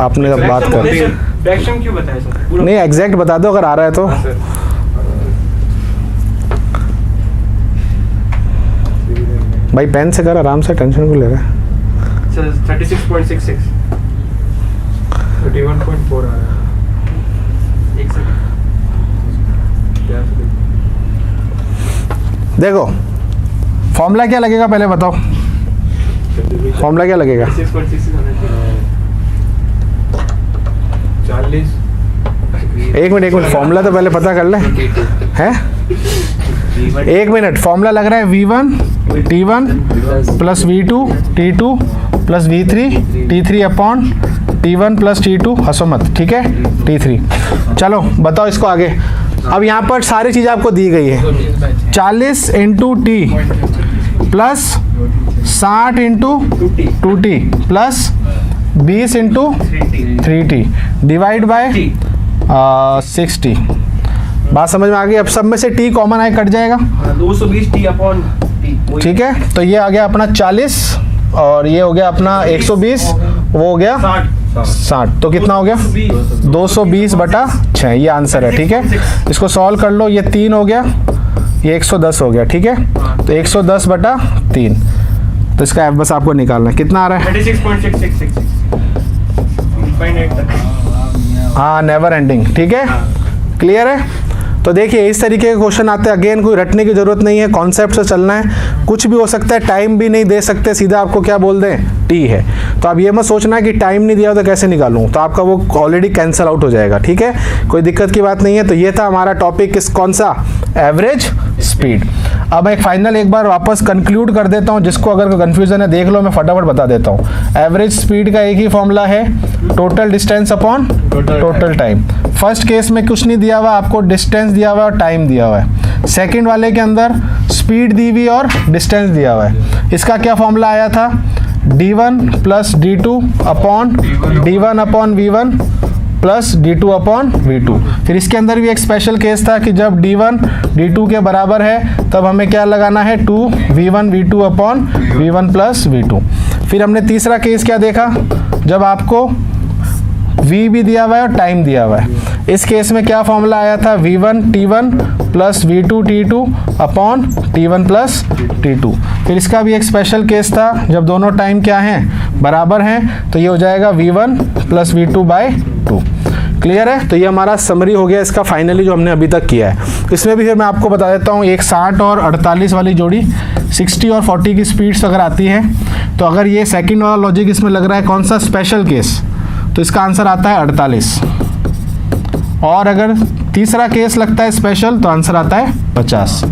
आपने बात कर, फ्रैक्शन क्यों बताया सर? नहीं एग्जैक्ट बता दो अगर आ रहा है तो। भाई पेन से कर, आराम से, टेंशन क्यों ले रहा है? सर 36.66, 31.4 आ रहा है। एक सेकंड। देखो फॉर्मूला क्या लगेगा पहले बताओ, फॉर्मूला क्या लगेगा? 36.66 40। एक मिनट फॉर्मूला तो पहले पता कर ले, हैं? एक मिनट, फॉर्मूला लग रहा है V1 T1 plus V2 T2 plus V3 T3 upon T1 plus T2, हंसो मत, ठीक है, T3। चलो बताओ इसको आगे। अब यहाँ पर सारी चीज़ आपको दी गई है, 40 into T plus 60 into 2t plus 20 into 3t divide by 60। बात समझ में आ गई? अब सब में से t कॉमन आए, कट जाएगा, 220 t अपॉन t। ठीक है, तो ये आ गया अपना 40 और ये हो गया अपना 120, वो हो गया 60। तो कितना हो गया? 220 बटा 6, ये आंसर है। ठीक है, इसको सॉल्व कर लो, ये 3 हो गया, ये 110 हो गया, ठीक है। तो 110 बटा 3, तो इसका एफ बस आपको निकालना है, कितना आ रहा है? 36.6666 infinite तक। हाँ, नेवर एंडिंग, ठीक है, क्लियर है। तो देखिए इस तरीके के क्वेश्चन आते हैं, अगेन कोई रटने की जरूरत नहीं है, कॉन्सेप्ट से चलना है, कुछ भी हो सकता है, टाइम भी नहीं दे सकते, सीधा आपको क्या बोल दें, टी है। तो अब ये मत सोचना कि टाइम नहीं दिया तो कैसे निकालूं, तो आपका वो ऑलरेडी कैंसिल आउट हो जाएगा, ठीक है, कोई दिक्कत की बात नहीं है। तो ये था हमारा टॉपिक, कौन सा, एवरेज स्पीड। अब एक फाइनल एक बार वापस कंक्लूड कर देता हूँ, जिसको अगर कंफ्यूजन है देख लो, मैं फटाफट बता देता हूँ। एवरेज स्पीड का एक ही फॉर्मूला है, total distance upon total time. First case में कुछ नहीं दिया हुआ आपको, डिस्टेंस दिया हुआ है और टाइम दिया हुआ है। सेकंड वाले के अंदर स्पीड दी हुई और डिस्टेंस दिया हुआ है। इसका क्या फॉर्मूला आया था, d1 plus d2 upon d1 upon v1 plus d2 upon v2। फिर इसके अंदर भी एक स्पेशल केस था कि जब d1 d2 के बराबर है तब हमें क्या लगाना है, 2v1 v2 upon v1 plus v2। फिर हमने तीसरा केस क्या देखा, जब आपको v भी दिया हुआ है और टाइम दिया हुआ है। इस केस में क्या फॉर्मूला आया था, v1 t1 plus v2 t2 upon t1 plus t2। फिर इसका भी एक स्पेशल केस था, जब दोनों टाइम क्या हैं, बराबर हैं, तो ये हो जाएगा v1 plus v2 bye 2। Clear है। तो ये हमारा समरी हो गया इसका फाइनली जो हमने अभी तक किया है। इसमें भी फिर मैं आपको बता देता हूँ, एक 60 और 48 वाली जोड़ी 60 और 40 की स्पीड्स अगर आती है, तो अगर ये सेकंड वाला लॉजिक इसमें लग रहा है कौन सा, स्पेशल केस, तो इसका आंसर आता है 48। और अगर तीसरा केस लगता है स्पेशल, तो आंसर आता है 50।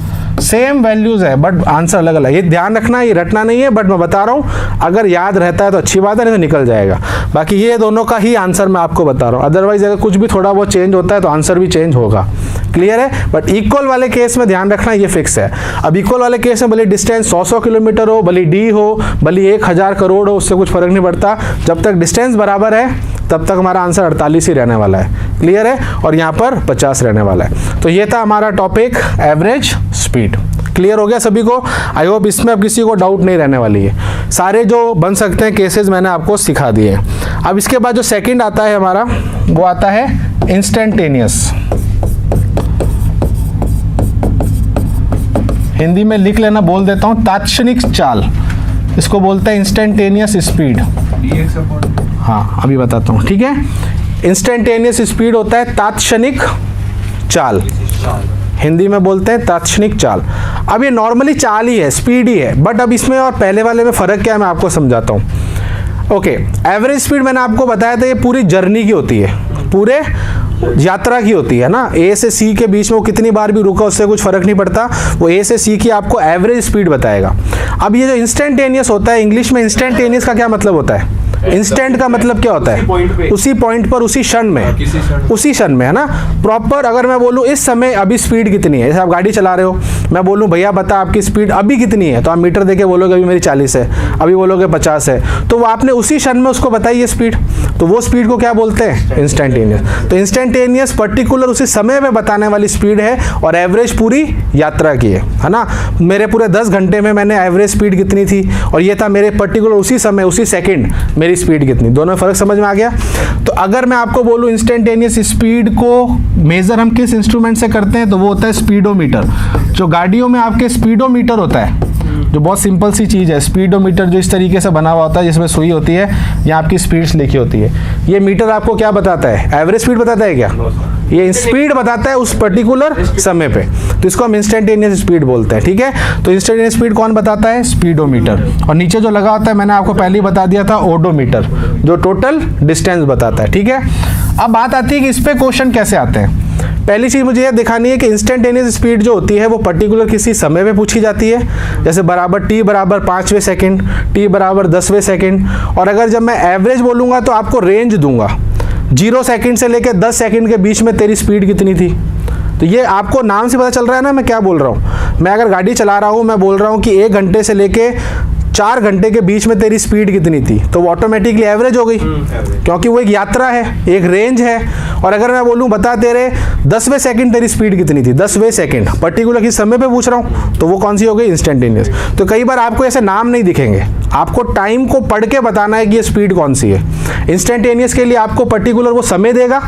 सेम वैल्यूज है बट आंसर अलग अलग। ये ध्यान रखना, ये रटना नहीं है, बट मैं बता रहा हूँ, अगर याद रहता है तो अच्छी बात है, नहीं तो निकल जाएगा। बाकी ये दोनों का ही आंसर मैं आपको बता रहा हूँ, अदरवाइज अगर कुछ भी थोड़ा बहुत चेंज होता है तो आंसर भी चेंज होगा। क्लियर है। बट इक्वल वाले केस में ध्यान रखना, ये फिक्स है। अब इक्वल वाले केस में भले डिस्टेंस 100 किलोमीटर हो, भले डी हो, भले 1000 करोड़ हो, उससे कुछ फर्क नहीं पड़ता, जब तक डिस्टेंस बराबर है तब तक हमारा आंसर 48 ही रहने वाला है। क्लियर है। और यहाँ पर 50 रहने वाला है। तो ये था हमारा टॉपिक एवरेज स्पीड। क्लियर हो गया सभी को। आई होप इसमें अब किसी को डाउट नहीं रहने वाली है। सारे जो बन सकते हैं केसेस मैंने आपको सिखा दिए हैं। अब इसके बाद जो सेकंड आता है हमारा, वो आता है इंस्टेंटेनियस। हिंदी में लिख लेना, बोल देता हूँ, तात्क्षणिक चाल। इसको बोलते हैं इंस्टेंटेनियस स्पीड। हाँ अभी बताता हूँ, ठीक है। इंस्टेंटेनियस स्पीड होता है तात्क्षणिक चाल, हिंदी में बोलते हैं तात्क्षणिक चाल। अब ये नॉर्मली चाल ही है, स्पीड ही है, बट अब इसमें और पहले वाले में फ़र्क क्या है मैं आपको समझाता हूँ। ओके, एवरेज स्पीड मैंने आपको बताया था, ये पूरी जर्नी की होती है, पूरे यात्रा की होती है ना। ए से सी के बीच में वो कितनी बार भी रुका उससे कुछ फर्क नहीं पड़ता, वो ए से सी की आपको एवरेज स्पीड बताएगा। अब ये जो इंस्टेंटेनियस होता है, इंग्लिश में इंस्टेंटेनियस का क्या मतलब होता है? इंस्टेंट का मतलब क्या होता है? उसी पॉइंट पर, उसी क्षण में, उसी क्षण में, है ना। प्रॉपर अगर मैं बोलूँ इस समय अभी स्पीड कितनी है, जैसे आप गाड़ी चला रहे हो, मैं बोलूँ भैया बता आपकी स्पीड अभी कितनी है, तो आप मीटर देके बोलोगे अभी मेरी 40 है, अभी बोलोगे 50 है, तो वो आपने उसी क्षण में उसको बताई है स्पीड, तो वो स्पीड को क्या बोलते हैं? इंस्टेंटेनियस। तो इंस्टेंटेनियस पर्टिकुलर उसी समय में बताने वाली स्पीड है, और एवरेज पूरी यात्रा की है ना। मेरे पूरे 10 घंटे में मैंने एवरेज स्पीड कितनी थी, और ये था मेरे पर्टिकुलर उसी समय, उसी सेकंड मेरी स्पीड कितनी। दोनों में फर्क समझ में आ गया। तो अगर मैं आपको बोलूं इंस्टेंटेनियस स्पीड को मेजर हम किस इंस्ट्रूमेंट से करते हैं, तो वो होता है स्पीडोमीटर। जो गाड़ियों में आपके स्पीडोमीटर होता है, जो बहुत सिंपल सी चीज़ है, स्पीडोमीटर जो इस तरीके से बना हुआ होता है, जिसमें सुई होती है, यहाँ आपकी स्पीड्स लिखी होती है। ये मीटर आपको क्या बताता है? एवरेज स्पीड बताता है क्या? ये स्पीड बताता है उस पर्टिकुलर समय पे, तो इसको हम इंस्टेंटेनियस स्पीड बोलते हैं, ठीक है। तो इंस्टेंटेनियस स्पीड कौन बताता है? स्पीडोमीटर। और नीचे जो लगा होता है मैंने आपको पहले ही बता दिया था, ओडोमीटर, जो टोटल डिस्टेंस बताता है, ठीक है। अब बात आती है कि इस पे क्वेश्चन कैसे आते हैं। पहली चीज़ मुझे यह दिखानी है कि इंस्टेंटेनियस स्पीड जो होती है वो पर्टिकुलर किसी समय में पूछी जाती है, जैसे बराबर t बराबर 5वें सेकंड, t बराबर 10वें सेकंड। और अगर जब मैं एवरेज बोलूँगा तो आपको रेंज दूंगा, 0 सेकंड से लेकर 10 सेकंड के बीच में तेरी स्पीड कितनी थी। तो ये आपको नाम से पता चल रहा है ना मैं क्या बोल रहा हूँ। मैं अगर गाड़ी चला रहा हूँ, मैं बोल रहा हूँ कि 1 घंटे से लेके 4 घंटे के बीच में तेरी स्पीड कितनी थी, तो वो ऑटोमेटिकली एवरेज हो गई, क्योंकि वो एक यात्रा है, एक रेंज है। और अगर मैं बोलूँ बता तेरे 10वें सेकंड तेरी स्पीड कितनी थी, 10वें सेकंड पर्टिकुलर किस समय पे पूछ रहा हूँ, तो वो कौन सी हो गई? इंस्टेंटेनियस। तो कई बार आपको ऐसे नाम नहीं दिखेंगे, आपको टाइम को पढ़ के बताना है कि ये स्पीड कौन सी है। इंस्टेंटेनियस के लिए आपको पर्टिकुलर वो समय देगा,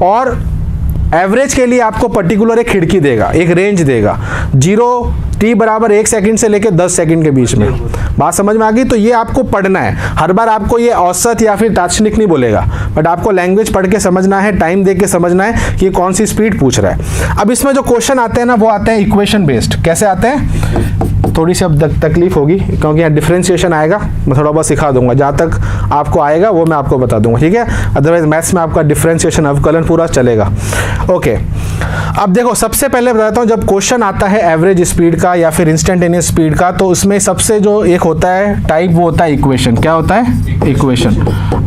और एवरेज के लिए आपको पर्टिकुलर एक खिड़की देगा, एक रेंज देगा, 0 t बराबर 1 सेकंड से लेकर 10 सेकंड के बीच में। बात समझ में आ गई? तो ये आपको पढ़ना है, हर बार आपको ये औसत या फिर तात्क्षणिक नहीं बोलेगा, बट आपको लैंग्वेज पढ़ के समझना है, टाइम देख के समझना है कि कौन सी स्पीड पूछ रहा है। अब इसमें जो क्वेश्चन आते हैं ना वो आते हैं इक्वेशन बेस्ड। कैसे आते हैं? थोड़ी सी अब तकलीफ होगी क्योंकि यहाँ डिफरेंशिएशन आएगा, मैं थोड़ा बहुत सिखा दूंगा, जहाँ तक आपको आएगा वो मैं आपको बता दूंगा, ठीक है? अदरवाइज मैथ्स में आपका डिफरेंशिएशन अवकलन पूरा चलेगा। ओके, अब देखो सबसे पहले बताता हूँ, जब क्वेश्चन आता है एवरेज स्पीड का या फिर इंस्टेंटेनियस स्पीड का, तो उसमें सबसे जो एक होता है टाइप, वो होता है इक्वेशन। क्या होता है? इक्वेशन।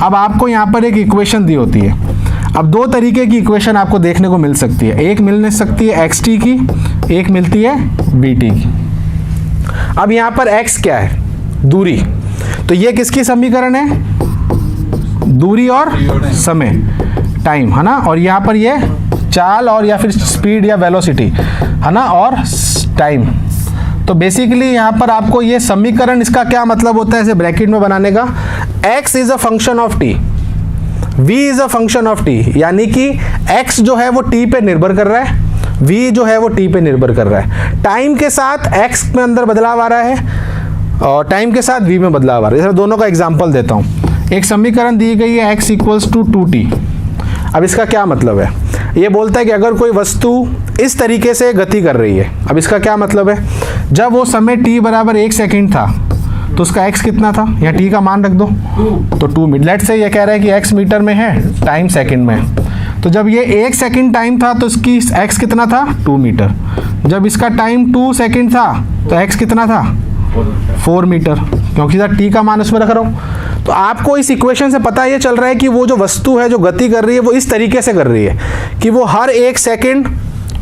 अब आपको यहाँ पर एक इक्वेशन दी होती है। अब दो तरीके की इक्वेशन आपको देखने को मिल सकती है, एक मिल सकती है xt की, एक मिलती है vt की। अब यहाँ पर x क्या है? दूरी। तो ये किसकी समीकरण है? दूरी और समय, टाइम, है ना? और यहाँ पर ये चाल और या फिर स्पीड या वेलोसिटी, है ना, और टाइम। तो बेसिकली यहाँ पर आपको ये समीकरण, इसका क्या मतलब होता है इसे ब्रैकेट में बनाने का? x is a function of t, v is a function of t, यानी कि x जो है वो t पे निर्भर कर रहा है, v जो है वो t पे निर्भर कर रहा है। टाइम के साथ x में अंदर बदलाव आ रहा है और टाइम के साथ v में बदलाव आ रहा है। इस दोनों का एग्जांपल देता हूँ। एक समीकरण दी गई है x इक्वल्स टू 2t। अब इसका क्या मतलब है? ये बोलता है कि अगर कोई वस्तु इस तरीके से गति कर रही है, अब इसका क्या मतलब है? जब वो समय t बराबर 1 सेकेंड था तो उसका x कितना था? यहाँ t का मान रख दो, तो 2 मीटर। लेट्स से ये कह रहा है कि x मीटर में है, टाइम सेकंड में है। तो जब ये 1 सेकंड टाइम था तो इसकी x कितना था? 2 मीटर। जब इसका टाइम 2 सेकंड था तो x कितना था? 4 मीटर, क्योंकि सर t का मान उसमें रख रहा हूँ। तो आपको इस इक्वेशन से पता ये चल रहा है कि वो जो वस्तु है जो गति कर रही है वो इस तरीके से कर रही है कि वो हर 1 सेकंड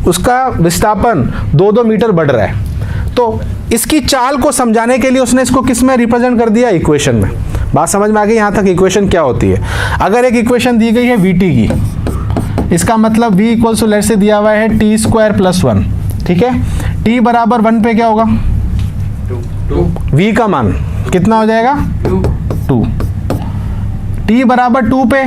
उसका विस्थापन 2-2 मीटर बढ़ रहा है। तो इसकी चाल को समझाने के लिए उसने इसको किस में रिप्रेजेंट कर दिया? इक्वेशन में। बात समझ में आ गई यहाँ तक? इक्वेशन क्या होती है? अगर एक इक्वेशन दी गई है vt की, इसका मतलब v इक्वल्स टू लेट्स से दिया हुआ है t स्क्वायर प्लस 1, ठीक है? t बराबर 1 पे क्या होगा? 2। v का मान कितना हो जाएगा? 2। t बराबर 2 पे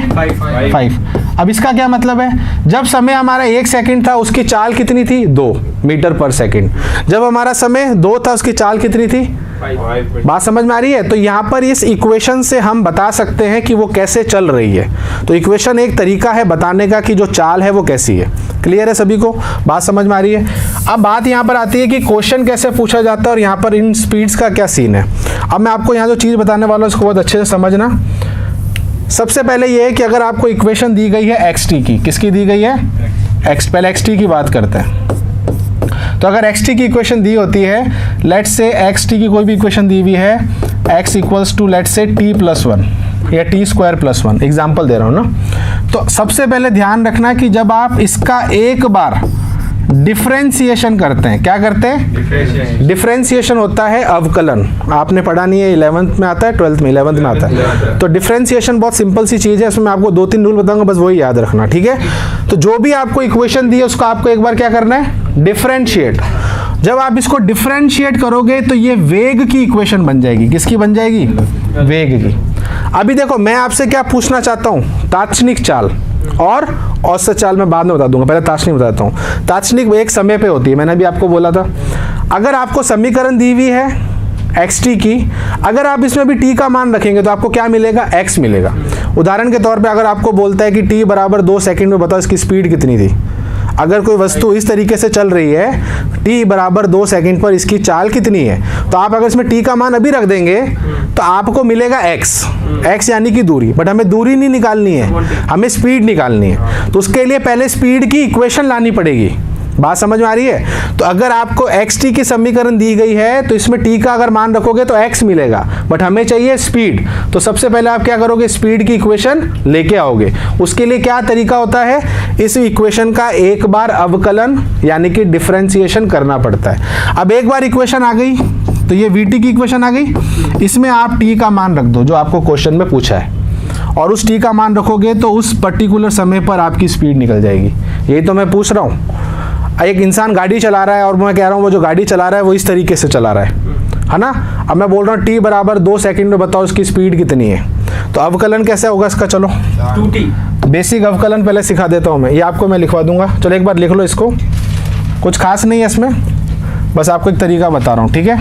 5। अब इसका क्या मतलब है? जब समय हमारा 1 सेकंड था उसकी चाल कितनी थी? 2 मीटर पर सेकंड। जब हमारा समय 2 था उसकी चाल कितनी थी? 5। बात समझ में आ रही है? तो यहाँ पर इस इक्वेशन से हम बता सकते हैं कि वो कैसे चल रही है। तो इक्वेशन एक तरीका है बताने का कि जो चाल है वो कैसी है। क्लियर है सभी को? बात समझ में आ रही है? अब बात यहाँ पर आती है कि क्वेश्चन कैसे पूछा जाता है और यहाँ पर इन स्पीड्स का क्या सीन है। अब मैं आपको यहाँ जो चीज़ बताने वाला हूँ उसको बहुत अच्छे से समझना। सबसे पहले ये है कि अगर आपको इक्वेशन दी गई है xt की, किसकी दी गई है? पहले xt की बात करते हैं। तो अगर xt की इक्वेशन दी होती है, लेट्स से xt की कोई भी इक्वेशन दी हुई है, x equals to let's say t plus 1 या t स्क्वायर प्लस 1, एग्जाम्पल दे रहा हूँ ना। तो सबसे पहले ध्यान रखना कि जब आप इसका एक बार डिफरेंशिएशन करते हैं, क्या करते हैं? डिफरेंशिएशन होता है अवकलन। आपने पढ़ा नहीं है, 11th में आता है, 12th में, 11th में आता है। तो डिफरेंशिएशन बहुत सिंपल सी चीज़ है, इसमें मैं आपको 2-3 रूल बताऊंगा, बस वही याद रखना, ठीक है? तो जो भी आपको इक्वेशन दी है उसको आपको एक बार क्या करना है? डिफरेंशिएट। जब आप इसको डिफरेंशिएट करोगे तो ये वेग की इक्वेशन बन जाएगी। किसकी बन जाएगी? वेग की। अभी देखो मैं आपसे क्या पूछना चाहता हूँ? तात्क्षणिक चाल और औसत चाल मैं बाद में बता दूंगा, पहले तात्क्षणिक बताता हूँ। तात्क्षणिक एक समय पे होती है, मैंने अभी आपको बोला था। अगर आपको समीकरण दी हुई है xt की, अगर आप इसमें भी t का मान रखेंगे तो आपको क्या मिलेगा? x मिलेगा। उदाहरण के तौर पे अगर आपको बोलता है कि t बराबर 2 सेकंड में बताओ इसकी स्पीड कितनी थी। अगर कोई वस्तु इस तरीके से चल रही है, t बराबर 2 सेकंड पर इसकी चाल कितनी है, तो आप अगर इसमें t का मान अभी रख देंगे तो आपको मिलेगा x यानी कि दूरी। बट हमें दूरी नहीं निकालनी है, हमें स्पीड निकालनी है। तो उसके लिए पहले स्पीड की इक्वेशन लानी पड़ेगी। बात समझ में आ रही है? तो अगर आपको xt की समीकरण दी गई है तो इसमें t का अगर मान रखोगे तो x मिलेगा, बट हमें चाहिए स्पीड। तो सबसे पहले आप क्या करोगे? स्पीड की इक्वेशन लेके आओगे। उसके लिए क्या तरीका होता है? इस इक्वेशन का एक बार अवकलन यानी कि डिफरेंशिएशन करना पड़ता है। अब एक बार इक्वेशन आ गई तो ये vt की इक्वेशन आ गई, इसमें आप t का मान रख दो जो आपको क्वेश्चन में पूछा है, और उस t का मान रखोगे तो उस पर्टिकुलर समय पर आपकी स्पीड निकल जाएगी। यही तो मैं पूछ रहा हूँ। एक इंसान गाड़ी चला रहा है और मैं कह रहा हूँ वो जो गाड़ी चला रहा है वो इस तरीके से चला रहा है ना? अब मैं बोल रहा हूँ t बराबर 2 सेकंड में बताओ इसकी स्पीड कितनी है। तो अवकलन कैसे होगा इसका, चलो 2t बेसिक अवकलन पहले सिखा देता हूँ मैं, ये आपको मैं लिखवा दूंगा। चलो एक बार लिख लो इसको, कुछ खास नहीं है इसमें, बस आपको एक तरीका बता रहा हूँ, ठीक है।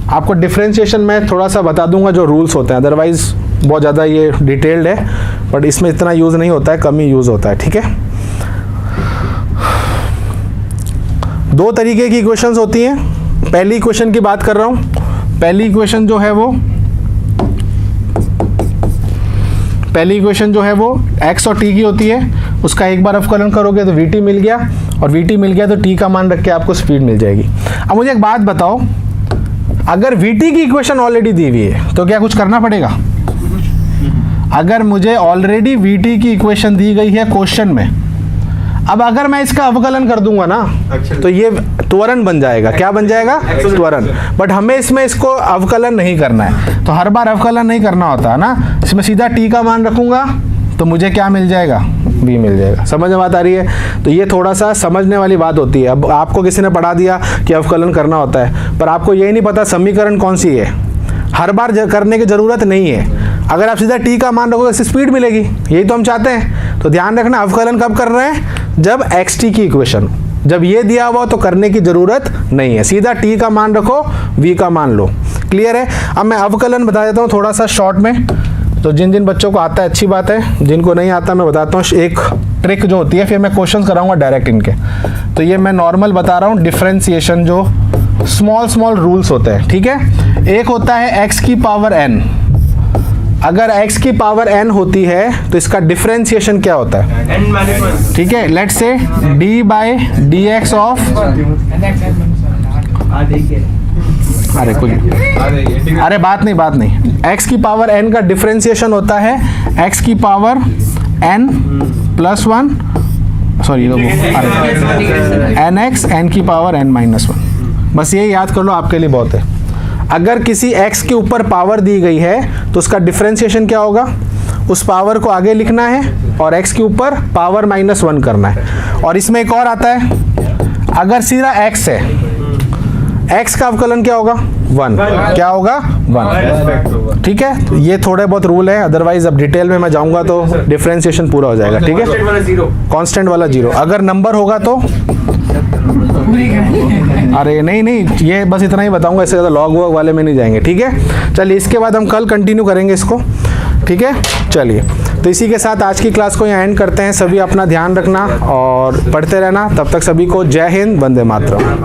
आपको डिफरेंशिएशन में थोड़ा सा बता दूंगा जो रूल्स होते हैं, अदरवाइज बहुत ज़्यादा ये डिटेल्ड है, बट इसमें इतना यूज़ नहीं होता है, कम ही यूज़ होता है, ठीक है। दो तरीके की इक्वेशंस होती हैं। पहली इक्वेशन की बात कर रहा हूँ, पहली इक्वेशन जो है वो x और t की होती है। उसका एक बार अवकलन करोगे तो vt मिल गया, और vt मिल गया तो t का मान रख के आपको स्पीड मिल जाएगी। अब मुझे एक बात बताओ, अगर vt की इक्वेशन ऑलरेडी दी हुई है तो क्या कुछ करना पड़ेगा? अगर मुझे ऑलरेडी vt की इक्वेशन दी गई है क्वेश्चन में, अब अगर मैं इसका अवकलन कर दूंगा ना तो ये त्वरण बन जाएगा। क्या बन जाएगा? त्वरण। बट हमें इसमें इसको अवकलन नहीं करना है, तो हर बार अवकलन नहीं करना होता है ना, इसमें सीधा t का मान रखूंगा तो मुझे क्या मिल जाएगा? v मिल जाएगा। समझ में बात आ रही है? तो ये थोड़ा सा समझने वाली बात होती है। अब आपको किसी ने पढ़ा दिया कि अवकलन करना होता है, पर आपको यही नहीं पता समीकरण कौन सी है। हर बार करने की ज़रूरत नहीं है। अगर आप सीधा t का मान रखोगे इससे स्पीड मिलेगी, यही तो हम चाहते हैं। तो ध्यान रखना, अवकलन कब कर रहे हैं? जब xt की इक्वेशन, जब ये दिया हुआ तो करने की ज़रूरत नहीं है, सीधा t का मान रखो, v का मान लो। क्लियर है? अब मैं अवकलन बता देता हूँ थोड़ा सा शॉर्ट में, तो जिन जिन बच्चों को आता है अच्छी बात है, जिनको नहीं आता मैं बताता हूँ एक ट्रिक जो होती है, फिर मैं क्वेश्चन कराऊंगा डायरेक्ट इनके। तो ये मैं नॉर्मल बता रहा हूँ, डिफरेंशिएशन जो स्मॉल रूल्स होते हैं, ठीक है। एक होता है x की पावर n। अगर x की पावर n होती है तो इसका डिफरेंशिएशन क्या होता है? n-1 ठीक है, let's say d by D x of, अरे कुछ, अरे बात नहीं, x की पावर n का डिफरेंशिएशन होता है x की power n plus 1, sorry n x n की पावर n माइनस 1। बस ये याद कर लो, आपके लिए बहुत है। अगर किसी x के ऊपर पावर दी गई है तो उसका डिफरेंशिएशन क्या होगा? उस पावर को आगे लिखना है और x के ऊपर पावर माइनस 1 करना है। और इसमें एक और आता है, अगर सीधा x है, x का अवकलन क्या होगा? 1। क्या होगा? 1। ठीक है, तो ये थोड़े बहुत रूल है, अदरवाइज अब डिटेल में मैं जाऊंगा तो डिफरेंशिएशन पूरा हो जाएगा। ठीक है, कांस्टेंट वाला 0। अगर नंबर होगा तो, अरे नहीं, ये बस इतना ही बताऊंगा, इससे ज़्यादा लॉग वॉग वाले में नहीं जाएंगे। ठीक है, चलिए इसके बाद हम कल कंटिन्यू करेंगे इसको। ठीक है, चलिए तो इसी के साथ आज की क्लास को यहाँ एंड करते हैं। सभी अपना ध्यान रखना और पढ़ते रहना। तब तक सभी को जय हिंद, वंदे मातरम।